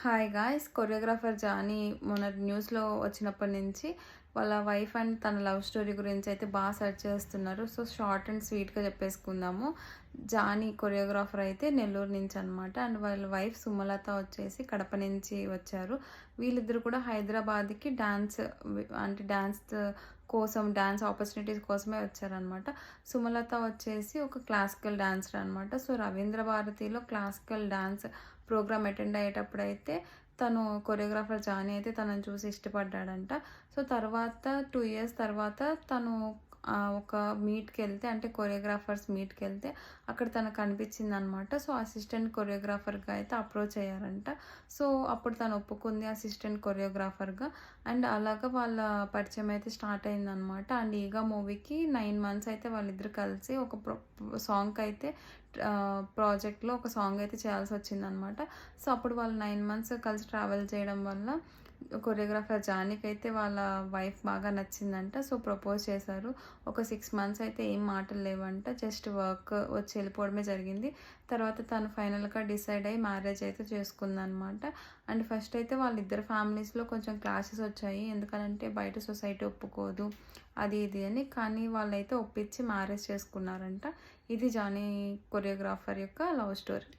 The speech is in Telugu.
Hi guys! కొరియోగ్రాఫర్ జానీ మొన్న న్యూస్‌లో వచ్చినప్పటి నుంచి వాళ్ళ వైఫ్ అండ్ తన లవ్ స్టోరీ గురించయితే సెర్చ్ చేస్తున్నారు. సో, షార్ట్ అండ్ స్వీట్‌గా చెప్పేసుకుందాము. జానీ కొరియోగ్రాఫర్ అయితే నెల్లూరు నుంచనమాట. అండ్ వాళ్ళ వైఫ్ సుమలత వచ్చేసి కడప నుంచి వచ్చారు. వీళ్ళిద్దరూ కూడా హైదరాబాద్‌కి డాన్స్ కోసం, డాన్స్ ఆపర్చునిటీస్ కోసమే వచ్చారనమాట. సుమలత వచ్చేసి ఒక క్లాసికల్ డాన్సర్ అనమాట. సో, రవీంద్ర భారతిలో క్లాసికల్ డాన్స్ ప్రోగ్రామ్ అటెండ్ అయ్యేటప్పుడైతే తను కొరియోగ్రాఫర్ జానీ అయితే తనని చూసి ఇష్టపడ్డాడంట. సో, తర్వాత 2 ఇయర్స్ తర్వాత తను ఒక మీట్‌కెళ్తే అంటే కొరియోగ్రాఫర్స్ మీట్‌కెళ్తే అక్కడ తనకు కనిపించిందనమాట. సో, అసిస్టెంట్ కొరియోగ్రాఫర్‌గా అయితే అప్రోచ్ అయ్యారంట. సో, అప్పుడు తను ఒప్పుకుంది అసిస్టెంట్ కొరియోగ్రాఫర్‌గా. అండ్ అలాగా వాళ్ళ పరిచయం అయితే స్టార్ట్ అయిందనమాట. అండ్ 'ఈగ' మూవీకి 9 మంత్స్ అయితే వాళ్ళిద్దరూ కలిసి ఒక సాంగ్‌కైతే ప్రాజెక్ట్‌లో ఒక సాంగ్ అయితే చేయాల్సొచ్చిందనమాట. సో, అప్పుడు వాళ్ళు 9 మంత్స్ కలిసి ట్రావెల్ చేయడం వల్ల కొరియోగ్రాఫర్ జానీకైతే వాళ్ళ వైఫ్ బాగా నచ్చిందంట. సో, ప్రపోజ్ చేశారు. ఒక 6 మంత్స్ అయితే ఏం మాటలు లేవంట. జస్ట్ వర్క్ వచ్చి వెళ్ళిపోవడమే జరిగింది. తర్వాత తను ఫైనల్‌గా డిసైడ్ అయ్యి మ్యారేజ్ అయితే చేసుకుందనమాట. అండ్ ఫస్ట్ అయితే వాళ్ళిద్దరి ఫ్యామిలీస్‌లో కొంచెం క్లాషెస్ వచ్చాయి. ఎందుకనంటే బయట సొసైటీ ఒప్పుకోదు. అది ఇది అని. కానీ వాళ్ళైతే ఒప్పించి మ్యారేజ్ చేసుకున్నారంట. ఇది జానీ కొరియోగ్రాఫర్ యొక్క లవ్ స్టోరీ.